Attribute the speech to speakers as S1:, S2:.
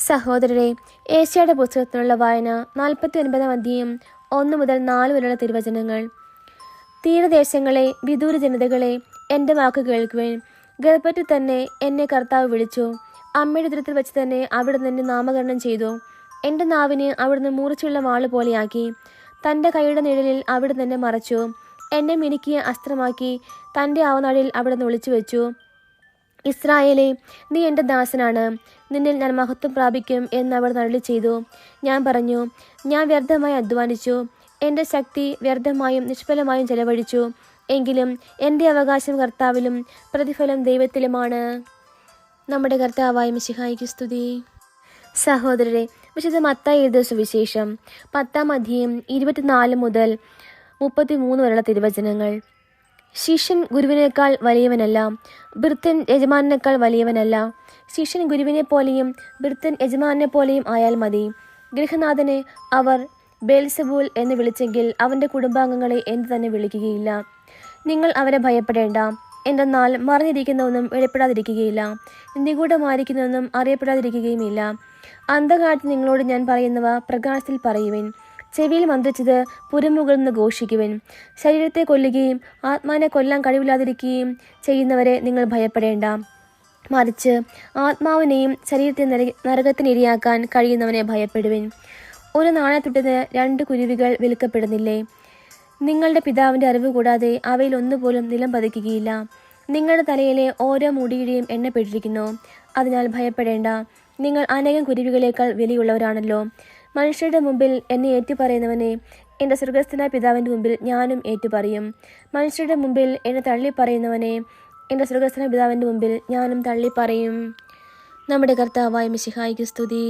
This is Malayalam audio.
S1: സഹോദരരെ, ഏശയ്യായുടെ പുസ്തകത്തിലുള്ള വായന 49 അധ്യായം 1 മുതൽ 4 വരെയുള്ള തിരുവചനങ്ങൾ. തീരദേശങ്ങളെ, വിദൂര ജനതകളെ, എൻ്റെ വാക്ക് കേൾക്കുവേൻ. ഗർഭത്തിൽ തന്നെ എന്നെ കർത്താവ് വിളിച്ചു. അമ്മയുടെ ഉദരത്തിൽ വെച്ച് തന്നെ അവിടുന്ന് എന്നെ നാമകരണം ചെയ്തു. എൻ്റെ നാവിനെ അവിടുന്ന് മൂർച്ചയുള്ള വാള് പോലെയാക്കി. തൻ്റെ കൈയുടെ നിഴലിൽ അവിടുന്ന് എന്നെ മറച്ചു. എന്നെ മിനുക്കിയ അസ്ത്രമാക്കി തൻ്റെ ആവനാഴിൽ അവിടുന്ന് ഒളിച്ചു വെച്ചു. ഇസ്രായേലേ, നീ എൻ്റെ ദാസനാണ്, നിന്നിൽ ഞാൻ മഹത്വം പ്രാപിക്കും എന്ന് അവർ അരുളി ചെയ്തു. ഞാൻ പറഞ്ഞു, ഞാൻ വ്യർത്ഥമായി അധ്വാനിച്ചു, എൻ്റെ ശക്തി വ്യർത്ഥമായും നിഷ്ഫലമായും ചെലവഴിച്ചു. എങ്കിലും എൻ്റെ അവകാശം കർത്താവിലും പ്രതിഫലം ദൈവത്തിലുമാണ്. നമ്മുടെ കർത്താവായ മിശിഹായ്ക്ക് സ്തുതി. സഹോദരരെ, വിശുദ്ധ മത്തായി എഴുതിയ സുവിശേഷം 10 അധ്യായം 24 മുതൽ 33 വരെയുള്ള തിരുവചനങ്ങൾ. ശിഷ്യൻ ഗുരുവിനേക്കാൾ വലിയവനല്ല, ഭൃത്യൻ യജമാനേക്കാൾ വലിയവനല്ല. ശിഷ്യൻ ഗുരുവിനെ പോലെയും ഭൃത്യൻ യജമാനെ പോലെയും ആയാൽ മതി. ഗൃഹനാഥനെ അവർ ബേൽസെബൂൽ എന്ന് വിളിച്ചെങ്കിൽ അവൻ്റെ കുടുംബാംഗങ്ങളെ എന്ത് തന്നെ വിളിക്കുകയില്ല. നിങ്ങൾ അവരെ ഭയപ്പെടേണ്ട. എന്തെന്നാൽ മറിഞ്ഞിരിക്കുന്നതൊന്നും വെളിപ്പെടാതിരിക്കുകയില്ല, നിഗൂഢമായിരിക്കുന്നതൊന്നും അറിയപ്പെടാതിരിക്കുകയുമില്ല. അന്ധകാലത്ത് നിങ്ങളോട് ഞാൻ പറയുന്നവ പ്രകാശത്തിൽ പറയുവിൻ. ചെവിയിൽ മന്ത്രിച്ചത് പുരമുകളിൽ നിന്ന് ഘോഷിക്കുവിൻ. ശരീരത്തെ കൊല്ലുകയും ആത്മാവിനെ കൊല്ലാൻ കഴിവില്ലാതിരിക്കുകയും ചെയ്യുന്നവരെ നിങ്ങൾ ഭയപ്പെടേണ്ട. മറിച്ച് ആത്മാവിനെയും ശരീരത്തെ നരകത്തിന് ഇരയാക്കാൻ കഴിയുന്നവനെ ഭയപ്പെടുവിൻ. ഒരു നാണയത്തുട്ടിന് 2 കുരുവികൾ വിൽക്കപ്പെടുന്നില്ലേ? നിങ്ങളുടെ പിതാവിൻ്റെ അറിവ് കൂടാതെ അവയിൽ ഒന്നുപോലും നിലം പതിക്കുകയില്ല. നിങ്ങളുടെ തലയിലെ ഓരോ മുടിയുടെയും എണ്ണപ്പെട്ടിരിക്കുന്നു. അതിനാൽ ഭയപ്പെടേണ്ട. നിങ്ങൾ അനേകം കുരുവികളേക്കാൾ വിലയുള്ളവരാണല്ലോ. മനുഷ്യരുടെ മുമ്പിൽ എന്നെ ഏറ്റുപറയുന്നവനെ എൻ്റെ സ്വർഗ്ഗസ്ഥനായ പിതാവിൻ്റെ മുമ്പിൽ ഞാനും ഏറ്റുപറയും. മനുഷ്യരുടെ മുമ്പിൽ എന്നെ തള്ളിപ്പറയുന്നവനെ എൻ്റെ സ്വർഗ്ഗസ്ഥനായ പിതാവിൻ്റെ മുമ്പിൽ ഞാനും തള്ളിപ്പറയും. നമ്മുടെ കർത്താവായ മിശിഹായ്ക്ക് സ്തുതി.